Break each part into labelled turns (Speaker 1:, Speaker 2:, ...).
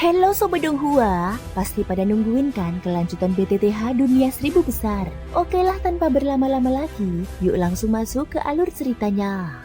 Speaker 1: Halo Sobat Donghua, pasti pada nungguin kan kelanjutan BTTH Dunia Seribu Besar? Oke lah, tanpa berlama-lama lagi, yuk langsung masuk ke alur ceritanya.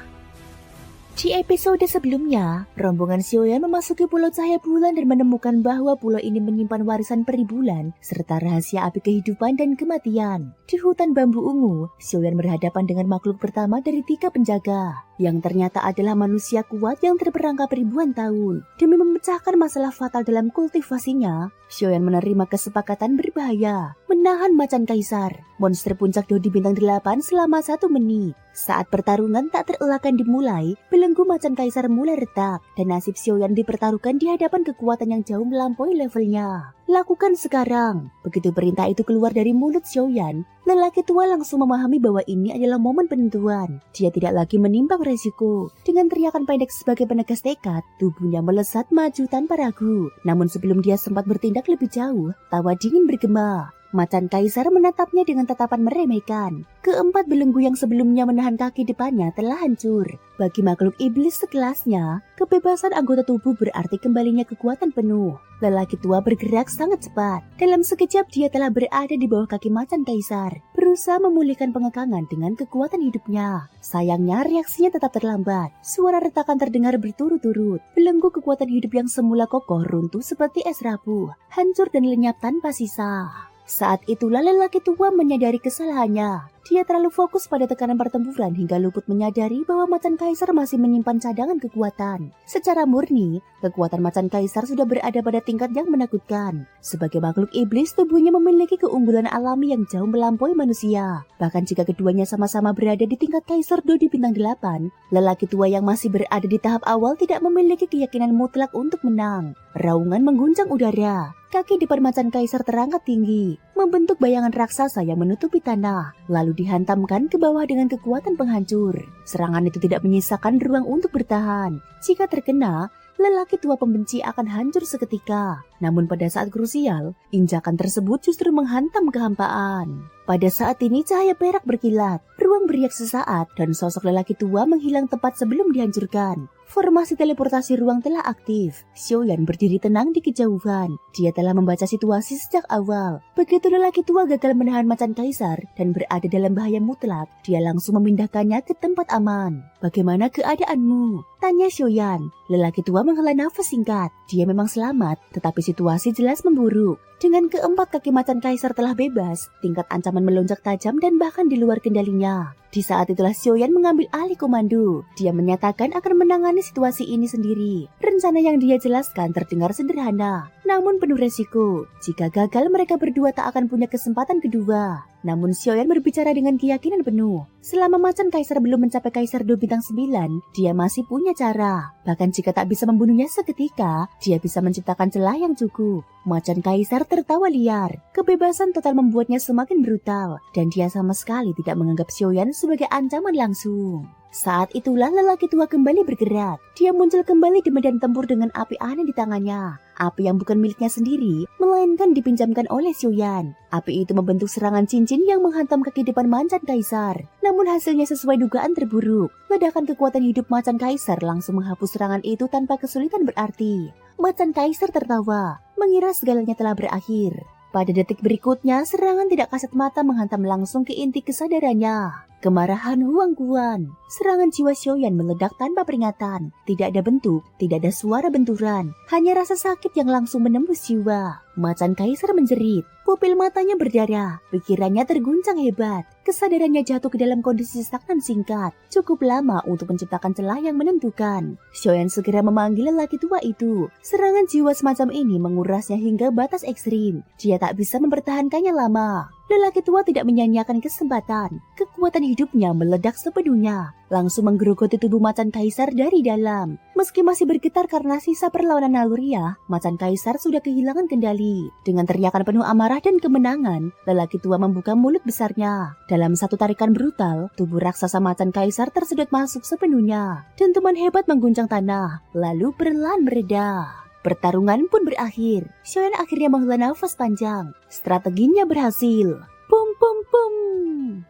Speaker 1: Di episode sebelumnya, rombongan Xiaoyan memasuki Pulau Cahaya Bulan dan menemukan bahwa pulau ini menyimpan warisan peri bulan serta rahasia api kehidupan dan kematian. Di hutan bambu ungu, Xiaoyan berhadapan dengan makhluk pertama dari 3 penjaga, yang ternyata adalah manusia kuat yang terperangkap ribuan tahun. Demi memecahkan masalah fatal dalam kultivasinya, Xiaoyan menerima kesepakatan berbahaya, menahan macan kaisar, monster puncak Dodi bintang 8 selama 1 menit. Saat pertarungan tak terelakkan dimulai, belenggu macan kaisar mulai retak, dan nasib Xiaoyan dipertaruhkan di hadapan kekuatan yang jauh melampaui levelnya. Lakukan sekarang. Begitu perintah itu keluar dari mulut Xiaoyan, lelaki tua langsung memahami bahwa ini adalah momen penentuan. Dia tidak lagi menimbang resiko. Dengan teriakan pendek sebagai penegas tekad, tubuhnya melesat maju tanpa ragu. Namun sebelum dia sempat bertindak lebih jauh, tawa dingin bergema. Macan kaisar menatapnya dengan tatapan meremehkan. Keempat belenggu yang sebelumnya menahan kaki depannya telah hancur. Bagi makhluk iblis sekelasnya, kebebasan anggota tubuh berarti kembalinya kekuatan penuh. Lelaki tua bergerak sangat cepat. Dalam sekejap dia telah berada di bawah kaki macan kaisar, berusaha memulihkan pengekangan dengan kekuatan hidupnya. Sayangnya reaksinya tetap terlambat. Suara retakan terdengar berturut-turut. Belenggu kekuatan hidup yang semula kokoh runtuh seperti es rapuh, hancur dan lenyap tanpa sisa. Saat itulah lelaki tua menyadari kesalahannya. Dia terlalu fokus pada tekanan pertempuran hingga luput menyadari bahwa macan kaisar masih menyimpan cadangan kekuatan. Secara murni, kekuatan macan kaisar sudah berada pada tingkat yang menakutkan. Sebagai makhluk iblis, tubuhnya memiliki keunggulan alami yang jauh melampaui manusia. Bahkan jika keduanya sama-sama berada di tingkat kaisar Dodi bintang 8, lelaki tua yang masih berada di tahap awal tidak memiliki keyakinan mutlak untuk menang. Raungan mengguncang udara. Kaki depan macan kaisar terangkat tinggi, membentuk bayangan raksasa yang menutupi tanah, lalu dihantamkan ke bawah dengan kekuatan penghancur. Serangan itu tidak menyisakan ruang untuk bertahan. Jika terkena, lelaki tua pembenci akan hancur seketika. Namun pada saat krusial, injakan tersebut justru menghantam kehampaan. Pada saat ini cahaya perak berkilat, ruang beriak sesaat, dan sosok lelaki tua menghilang tepat sebelum dihancurkan. Formasi teleportasi ruang telah aktif. Xiaoyan berdiri tenang di kejauhan. Dia telah membaca situasi sejak awal. Begitu lelaki tua gagal menahan macan kaisar dan berada dalam bahaya mutlak, dia langsung memindahkannya ke tempat aman. "Bagaimana keadaanmu?" tanya Xiaoyan. Lelaki tua menghela nafas singkat. Dia memang selamat, tetapi situasi jelas memburuk. Dengan keempat kaki macan kaisar telah bebas, tingkat ancaman melonjak tajam dan bahkan di luar kendalinya. Di saat itulah Xiaoyan mengambil alih komando. Dia menyatakan akan menangani situasi ini sendiri. Rencana yang dia jelaskan terdengar sederhana, namun penuh resiko. Jika gagal, mereka berdua tak akan punya kesempatan kedua. Namun Xiaoyan berbicara dengan keyakinan penuh. Selama macan kaisar belum mencapai kaisar Do bintang 9, dia masih punya cara. Bahkan jika tak bisa membunuhnya seketika, dia bisa menciptakan celah yang cukup. Macan kaisar tertawa liar. Kebebasan total membuatnya semakin brutal, dan dia sama sekali tidak menganggap Xiaoyan sebagai ancaman langsung. Saat itulah lelaki tua kembali bergerak. Dia muncul kembali di medan tempur dengan api aneh di tangannya. Api yang bukan miliknya sendiri, melainkan dipinjamkan oleh Xiaoyan. Api itu membentuk serangan cincin yang menghantam kaki depan macan kaisar. Namun hasilnya sesuai dugaan terburuk. Ledakan kekuatan hidup macan kaisar langsung menghapus serangan itu tanpa kesulitan berarti. Macan kaisar tertawa, mengira segalanya telah berakhir. Pada detik berikutnya, serangan tidak kasat mata menghantam langsung ke inti kesadarannya. Kemarahan Huang Guan. Serangan jiwa Xiaoyan meledak tanpa peringatan. Tidak ada bentuk, tidak ada suara benturan. Hanya rasa sakit yang langsung menembus jiwa. Macan kaisar menjerit. Pupil matanya berdarah. Pikirannya terguncang hebat. Kesadarannya jatuh ke dalam kondisi stagnan singkat. Cukup lama untuk menciptakan celah yang menentukan. Xiaoyan segera memanggil lelaki tua itu. Serangan jiwa semacam ini mengurasnya hingga batas ekstrim. Dia tak bisa mempertahankannya lama. Lelaki tua tidak menyia-nyiakan kesempatan. Kekuatan hidupnya meledak sepenuhnya, langsung menggerogoti tubuh macan kaisar dari dalam. Meski masih bergetar karena sisa perlawanan naluriah, macan kaisar sudah kehilangan kendali. Dengan teriakan penuh amarah dan kemenangan, lelaki tua membuka mulut besarnya. Dalam satu tarikan brutal, tubuh raksasa macan kaisar tersedot masuk sepenuhnya. Dentuman hebat mengguncang tanah, lalu perlahan mereda. Pertarungan pun berakhir. Xiaoyan akhirnya menghela nafas panjang. Strateginya berhasil. Pum pum pum.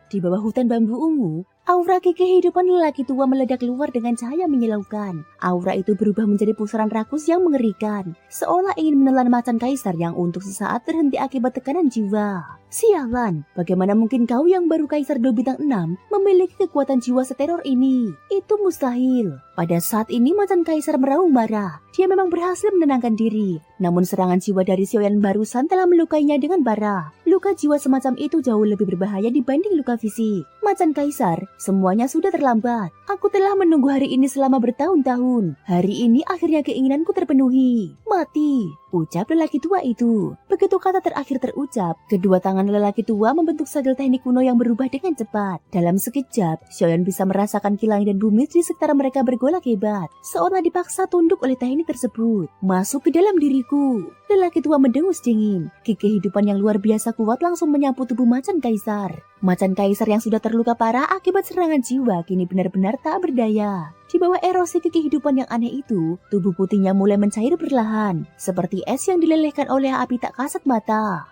Speaker 1: Di bawah hutan bambu ungu, Aura kehidupan lelaki tua meledak keluar dengan cahaya menyilaukan. Aura itu berubah menjadi pusaran rakus yang mengerikan, seolah ingin menelan macan kaisar yang untuk sesaat terhenti akibat tekanan jiwa. Sialan, bagaimana mungkin kau yang baru kaisar 2 bintang 6 memiliki kekuatan jiwa seteror ini? Itu mustahil. Pada saat ini macan kaisar meraung marah. Dia memang berhasil menenangkan diri. Namun serangan jiwa dari Xiaoyan barusan telah melukainya dengan parah. Luka jiwa semacam itu jauh lebih berbahaya dibanding luka fisik. Macan kaisar, semuanya sudah terlambat. Aku telah menunggu hari ini selama bertahun-tahun. Hari ini akhirnya keinginanku terpenuhi. Mati, ucap lelaki tua itu. Begitu kata terakhir terucap, kedua tangan lelaki tua membentuk segel teknik kuno yang berubah dengan cepat. Dalam sekejap, Xiaoyan bisa merasakan kilang dan bumi di sekitar mereka bergolak hebat, seolah dipaksa tunduk oleh teknik tersebut. Masuk ke dalam diriku. Lelaki tua mendengus dingin. Kehidupan yang luar biasa kuat langsung menyapu tubuh macan kaisar. Macan kaisar yang sudah terluka parah akibat serangan jiwa kini benar-benar tak berdaya. Di bawah erosi kehidupan yang aneh itu, tubuh putihnya mulai mencair perlahan, seperti es yang dilelehkan oleh api tak kasat mata.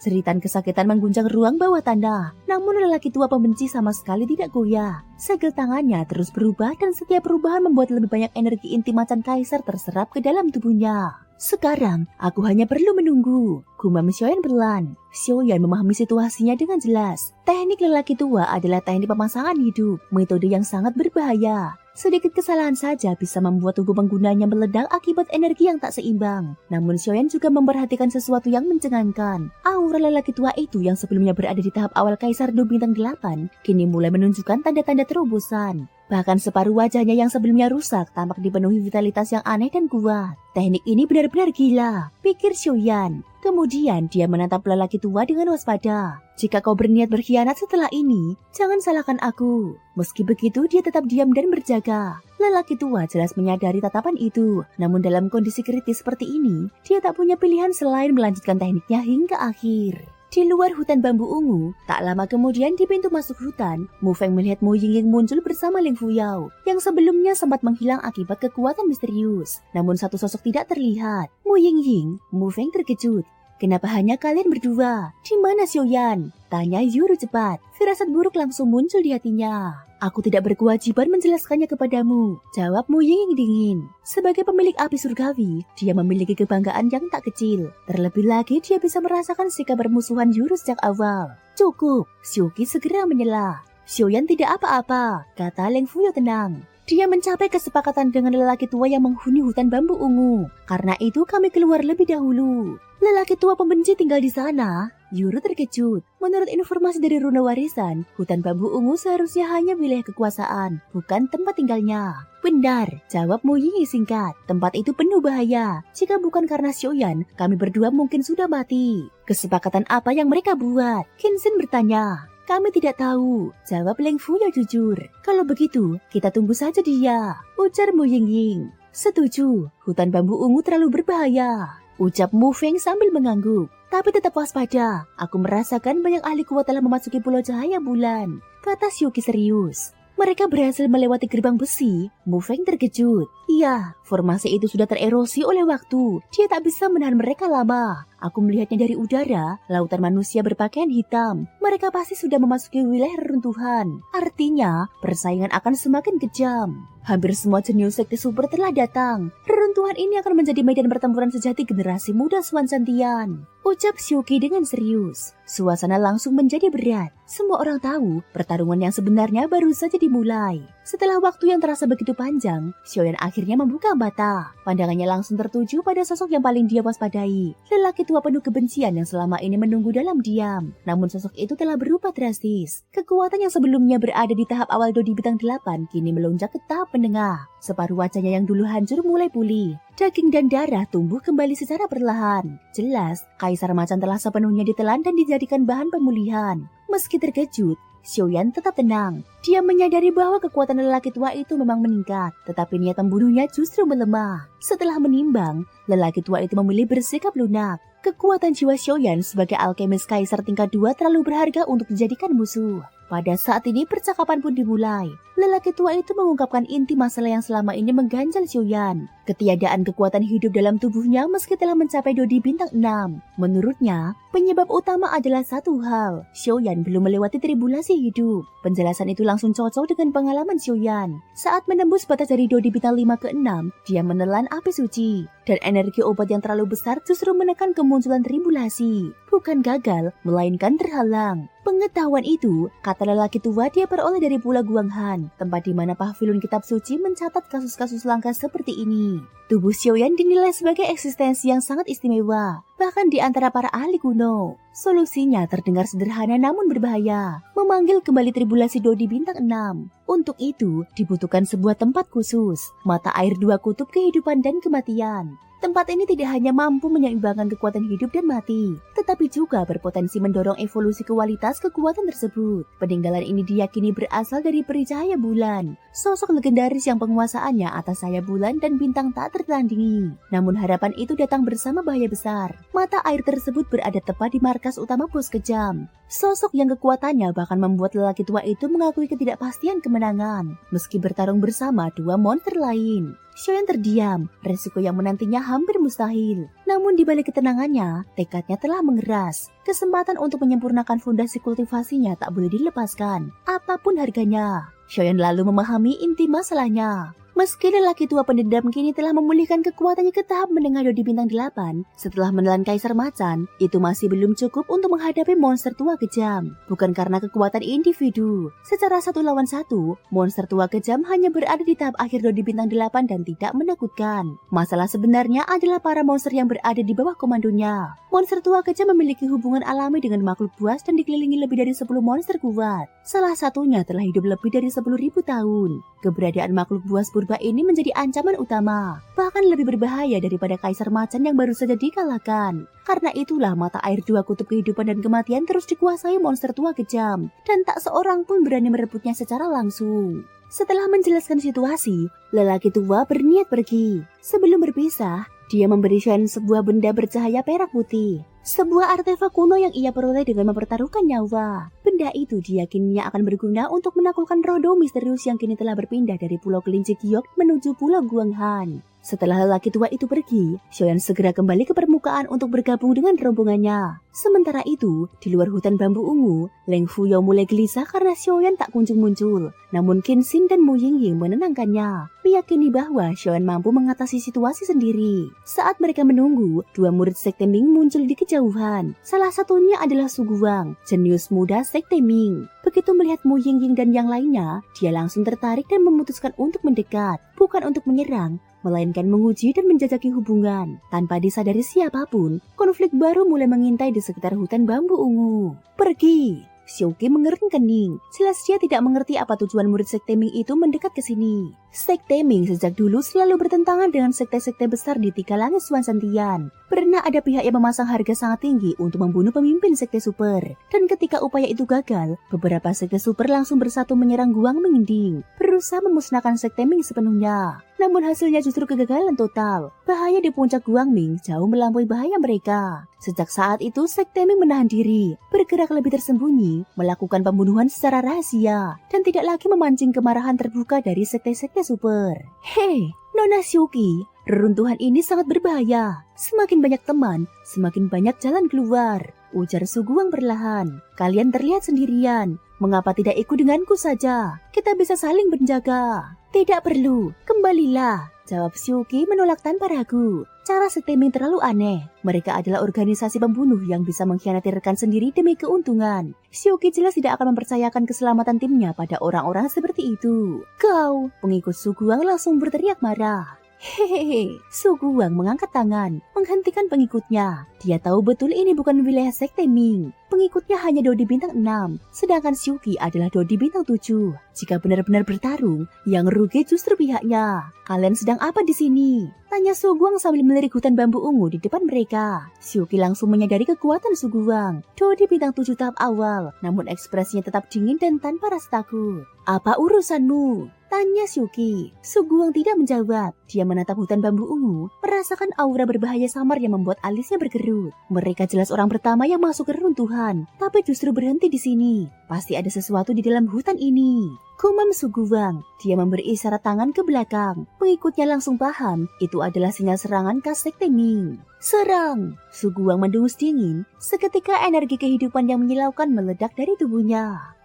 Speaker 1: Jeritan kesakitan mengguncang ruang bawah tanah. Namun lelaki tua pembenci sama sekali tidak goyah. Segel tangannya terus berubah dan setiap perubahan membuat lebih banyak energi inti macan kaisar terserap ke dalam tubuhnya. Sekarang, aku hanya perlu menunggu. Gumam Xiaoyan perlahan. Xiaoyan memahami situasinya dengan jelas. Teknik lelaki tua adalah teknik pemasangan hidup, metode yang sangat berbahaya. Sedikit kesalahan saja bisa membuat tubuh penggunanya meledak akibat energi yang tak seimbang. Namun Xiaoyan juga memperhatikan sesuatu yang mencengangkan. Aura lelaki tua itu yang sebelumnya berada di tahap awal Kaisar 2 bintang 8, kini mulai menunjukkan tanda-tanda terobosan. Bahkan separuh wajahnya yang sebelumnya rusak tampak dipenuhi vitalitas yang aneh dan kuat. Teknik ini benar-benar gila, pikir Xiaoyan. Kemudian dia menatap lelaki tua dengan waspada. Jika kau berniat berkhianat setelah ini, jangan salahkan aku. Meski begitu dia tetap diam dan berjaga. Lelaki tua jelas menyadari tatapan itu. Namun dalam kondisi kritis seperti ini, dia tak punya pilihan selain melanjutkan tekniknya hingga akhir. Di luar hutan bambu ungu, tak lama kemudian di pintu masuk hutan, Mu Feng melihat Mo Yingying muncul bersama Ling Fuyao, yang sebelumnya sempat menghilang akibat kekuatan misterius. Namun satu sosok tidak terlihat. Mo Yingying, Mu Feng terkejut. Kenapa hanya kalian berdua? Di mana Xiaoyan? Tanya Yuru cepat. Firasat buruk langsung muncul di hatinya. Aku tidak berkewajiban menjelaskannya kepadamu, jawab Mu Yingying dingin. Sebagai pemilik api surgawi, dia memiliki kebanggaan yang tak kecil. Terlebih lagi dia bisa merasakan sikap bermusuhan Yuru sejak awal. Cukup, Xiuqi segera menyela. Xiaoyan tidak apa-apa, kata Ling Fuyao tenang. Dia mencapai kesepakatan dengan lelaki tua yang menghuni hutan bambu ungu. Karena itu kami keluar lebih dahulu. Lelaki tua pembenci tinggal di sana. Yuru terkejut. Menurut informasi dari runa warisan, hutan bambu ungu seharusnya hanya wilayah kekuasaan, bukan tempat tinggalnya. Benar, jawab Mo Yingying singkat. Tempat itu penuh bahaya. Jika bukan karena Xiaoyan, kami berdua mungkin sudah mati. Kesepakatan apa yang mereka buat? Qinzhen bertanya. Kami tidak tahu, jawab Ling Fuyao jujur. Kalau begitu, kita tunggu saja dia, ujar Mo Yingying. Setuju, hutan bambu ungu terlalu berbahaya, ucap Mu Feng sambil mengangguk. Tapi tetap waspada, aku merasakan banyak ahli kuat telah memasuki pulau cahaya bulan, kata Xiuqi serius. Mereka berhasil melewati gerbang besi. Mu Feng terkejut. Iya, formasi itu sudah tererosi oleh waktu. Dia tak bisa menahan mereka lama. Aku melihatnya dari udara, lautan manusia berpakaian hitam. Mereka pasti sudah memasuki wilayah reruntuhan. Artinya, persaingan akan semakin kejam. Hampir semua jenius sekte super telah datang. Reruntuhan ini akan menjadi medan pertempuran sejati generasi muda Swan Santian, ucap Xiuqi dengan serius. Suasana langsung menjadi berat. Semua orang tahu, pertarungan yang sebenarnya baru saja dimulai. Setelah waktu yang terasa begitu panjang, Xiaoyan akhirnya membuka mata. Pandangannya langsung tertuju pada sosok yang paling dia waspadai. Lelaki tua penuh kebencian yang selama ini menunggu dalam diam. Namun sosok itu telah berubah drastis. Kekuatan yang sebelumnya berada di tahap awal Dodi bintang 8 kini melonjak ke tahap menengah. Separuh wajahnya yang dulu hancur mulai pulih. Daging dan darah tumbuh kembali secara perlahan. Jelas, Kaisar Macan telah sepenuhnya ditelan dan dijadikan bahan pemulihan. Meski terkejut, Xiaoyan tetap tenang. Dia menyadari bahwa kekuatan lelaki tua itu memang meningkat, tetapi niat membunuhnya justru melemah. Setelah menimbang, lelaki tua itu memilih bersikap lunak. Kekuatan jiwa Xiaoyan sebagai alkemis kaisar tingkat 2 terlalu berharga untuk dijadikan musuh. Pada saat ini percakapan pun dimulai. Lelaki tua itu mengungkapkan inti masalah yang selama ini mengganjal Xiaoyan. Ketiadaan kekuatan hidup dalam tubuhnya meski telah mencapai Dodi bintang 6. Menurutnya, penyebab utama adalah satu hal. Xiaoyan belum melewati tribulasi hidup. Penjelasan itu langsung cocok dengan pengalaman Xiaoyan. Saat menembus batas dari Dodi bintang 5 ke 6, dia menelan api suci. Dan energi obat yang terlalu besar justru menekan kemunculan tribulasi. Bukan gagal, melainkan terhalang. Pengetahuan itu, kata lelaki tua, dia peroleh dari Pulau Guanghan, tempat di mana pavilion kitab suci mencatat kasus-kasus langka seperti ini. Tubuh Xiaoyan dinilai sebagai eksistensi yang sangat istimewa, bahkan di antara para ahli kuno. Solusinya terdengar sederhana namun berbahaya, memanggil kembali tribulasi Dodi bintang 6. Untuk itu, dibutuhkan sebuah tempat khusus, mata air dua kutub kehidupan dan kematian. Tempat ini tidak hanya mampu menyeimbangkan kekuatan hidup dan mati, tetapi juga berpotensi mendorong evolusi kualitas kekuatan tersebut. Peninggalan ini diyakini berasal dari peri cahaya bulan, sosok legendaris yang penguasaannya atas cahaya bulan dan bintang tak tertandingi. Namun harapan itu datang bersama bahaya besar. Mata air tersebut berada tepat di markas utama bos kejam. Sosok yang kekuatannya bahkan membuat lelaki tua itu mengakui ketidakpastian kemenangan, meski bertarung bersama dua monster lain. Xiaoyan terdiam, resiko yang menantinya hampir mustahil. Namun di balik ketenangannya, tekadnya telah mengeras. Kesempatan untuk menyempurnakan fondasi kultivasinya tak boleh dilepaskan, apapun harganya. Xiaoyan lalu memahami inti masalahnya. Meski lelaki tua pendendam kini telah memulihkan kekuatannya ke tahap menengah Dodi bintang 8 setelah menelan Kaisar Macan, itu masih belum cukup untuk menghadapi monster tua kejam. Bukan karena kekuatan individu. Secara 1 lawan 1, monster tua kejam hanya berada di tahap akhir Dodi bintang 8 dan tidak menakutkan. Masalah sebenarnya adalah para monster yang berada di bawah komandonya. Monster tua kejam memiliki hubungan alami dengan makhluk buas dan dikelilingi lebih dari 10 monster kuat. Salah satunya telah hidup lebih dari 10.000 tahun. Keberadaan makhluk buas purba ini menjadi ancaman utama, bahkan lebih berbahaya daripada Kaisar Macan yang baru saja dikalahkan. Karena itulah mata air dua kutub kehidupan dan kematian terus dikuasai monster tua kejam, dan tak seorang pun berani merebutnya secara langsung. Setelah menjelaskan situasi, lelaki tua berniat pergi. Sebelum berpisah, dia memberi Shen sebuah benda bercahaya perak putih. Sebuah artefak kuno yang ia peroleh dengan mempertaruhkan nyawa. Benda itu diyakininya akan berguna untuk menaklukkan rodo misterius yang kini telah berpindah dari Pulau Kelinci Giok menuju Pulau Guanghan. Setelah lelaki tua itu pergi, Xiaoyan segera kembali ke permukaan untuk bergabung dengan rombongannya. Sementara itu, di luar hutan bambu ungu, Leng Fuyao mulai gelisah karena Xiaoyan tak kunjung muncul. Namun Qin Xin dan Mu Yingying menenangkannya, meyakini bahwa Xiaoyan mampu mengatasi situasi sendiri. Saat mereka menunggu, dua murid Sekte Ming muncul di kejauhan. Salah satunya adalah Su Guang, jenius muda Sekte Ming. Begitu melihat Mu Yingying dan yang lainnya, dia langsung tertarik dan memutuskan untuk mendekat, bukan untuk menyerang, melainkan menguji dan menjajaki hubungan. Tanpa disadari siapapun, konflik baru mulai mengintai di sekitar hutan bambu ungu. Pergi! Xiaoqi mengerutkan kening. Jelas dia tidak mengerti apa tujuan murid Sekte Ming itu mendekat ke sini. Sekte Ming sejak dulu selalu bertentangan dengan sekte-sekte besar di Tiga Langit Suan Santian. Pernah ada pihak yang memasang harga sangat tinggi untuk membunuh pemimpin sekte super. Dan ketika upaya itu gagal, beberapa sekte super langsung bersatu menyerang Guang Mingding, berusaha memusnahkan Sekte Ming sepenuhnya. Namun hasilnya justru kegagalan total. Bahaya di puncak Guangming jauh melampaui bahaya mereka. Sejak saat itu Sekte Ming menahan diri, bergerak lebih tersembunyi, melakukan pembunuhan secara rahasia, dan tidak lagi memancing kemarahan terbuka dari sekte-sekte super. Hei, Nona Xiaoqi, reruntuhan ini sangat berbahaya. Semakin banyak teman, semakin banyak jalan keluar, ujar Su Guang perlahan. Kalian terlihat sendirian. Mengapa tidak ikut denganku saja? Kita bisa saling menjaga. Tidak perlu, kembalilah, jawab Xiaoqi menolak tanpa ragu. Cara Sekte Ming terlalu aneh. Mereka adalah organisasi pembunuh yang bisa mengkhianati rekan sendiri demi keuntungan. Xiaoqi jelas tidak akan mempercayakan keselamatan timnya pada orang-orang seperti itu. Kau, pengikut Su Guang langsung berteriak marah. Hehehe, Su Guang mengangkat tangan, menghentikan pengikutnya. Dia tahu betul ini bukan wilayah Sekte Ming. Pengikutnya hanya Dodi bintang 6, sedangkan Xiaoqi adalah Dodi bintang 7. Jika benar-benar bertarung, yang rugi justru pihaknya. Kalian sedang apa di sini? Tanya Su Guang sambil melirik hutan bambu ungu di depan mereka. Xiaoqi langsung menyadari kekuatan Su Guang. Dodi bintang 7 tahap awal, namun ekspresinya tetap dingin dan tanpa rasa takut. Apa urusanmu? Tanya Shuki. Suguang tidak menjawab. Dia menatap hutan bambu ungu, merasakan aura berbahaya samar yang membuat alisnya berkerut. Mereka jelas orang pertama yang masuk ke reruntuhan, tapi justru berhenti di sini. Pasti ada sesuatu di dalam hutan ini. Kumam Suguang. Dia memberi isyarat tangan ke belakang. Pengikutnya langsung paham, itu adalah sinyal serangan khas Sekte Ming. Serang! Suguang mendengus dingin, seketika energi kehidupan yang menyilaukan meledak dari tubuhnya.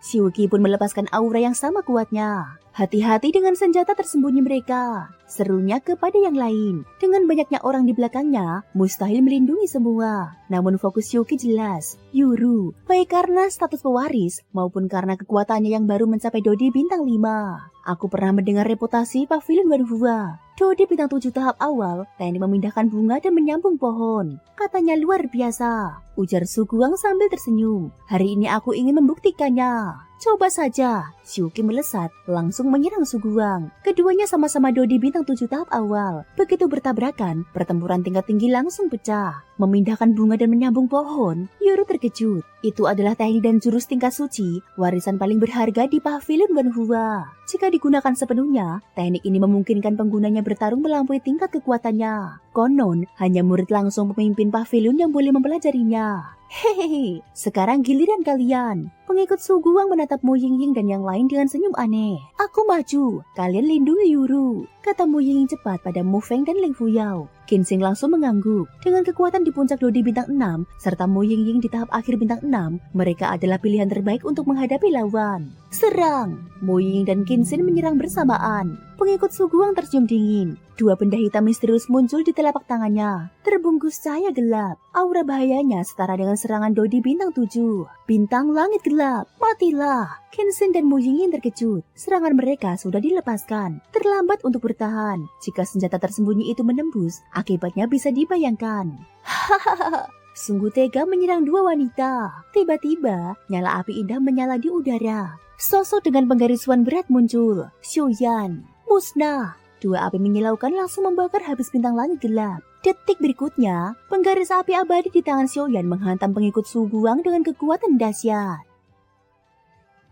Speaker 1: Shuki pun melepaskan aura yang sama kuatnya. Hati-hati dengan senjata tersembunyi mereka, serunya kepada yang lain. Dengan banyaknya orang di belakangnya, mustahil melindungi semua. Namun fokus Shuki jelas, Yuru, baik karena status pewaris maupun karena kekuatannya yang baru mencapai Dodi bintang 5. Aku pernah mendengar reputasi Pavilion Wanhua. Dodi bintang 7 tahap awal, teknik memindahkan bunga dan menyambung pohon. Katanya luar biasa, ujar Suguang sambil tersenyum. Hari ini aku ingin membuktikannya. Coba saja. Shuki melesat, langsung menyerang Suguang. Keduanya sama-sama Dodi bintang 7 tahap awal. Begitu bertabrakan, pertempuran tingkat tinggi langsung pecah. Memindahkan bunga dan menyambung pohon, Yuru terkejut. Itu adalah teknik dan jurus tingkat suci, warisan paling berharga di Pavilion Wanhua. Jika digunakan sepenuhnya, teknik ini memungkinkan penggunanya bertarung melampaui tingkat kekuatannya. Konon, hanya murid langsung pemimpin pavilion yang boleh mempelajarinya. Hehehe, sekarang giliran kalian. Pengikut Suguang menatap Mu Yingying dan yang lain dengan senyum aneh. Aku maju, kalian lindungi Yuru, kata Mu Yingying cepat pada Mu Feng dan Ling Fuyao. Qinxing langsung mengangguk. Dengan kekuatan di puncak Dodi bintang 6, serta Mu Yingying di tahap akhir bintang 6, mereka adalah pilihan terbaik untuk menghadapi lawan. Serang! Mu Yingying dan Qinxing menyerang bersamaan. Pengikut Suguang tersenyum dingin. Dua benda hitam misterius muncul di telapak tangannya, terbungkus cahaya gelap. Aura bahayanya setara dengan serangan Dodi bintang 7. Bintang langit gelap, matilah. Qinxing dan Mu Yingying terkejut. Serangan mereka sudah dilepaskan. Terlambat untuk bertahan. Jika senjata tersembunyi itu menembus, akibatnya bisa dibayangkan. Hahaha. Sungguh tega menyerang dua wanita. Tiba-tiba, nyala api indah menyala di udara. Sosok dengan penggarisuan berat muncul. Xiuyan, musnah. Dua api menyilaukan langsung membakar habis bintang langit gelap. Detik berikutnya, penggaris api abadi di tangan Xiuyan menghantam pengikut Suguang dengan kekuatan dahsyat.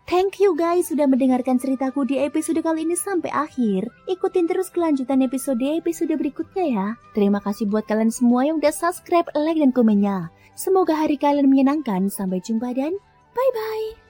Speaker 1: Thank you guys sudah mendengarkan ceritaku di episode kali ini sampai akhir. Ikutin terus kelanjutan episode berikutnya ya. Terima kasih buat kalian semua yang udah subscribe, like, dan komennya. Semoga hari kalian menyenangkan. Sampai jumpa dan bye-bye.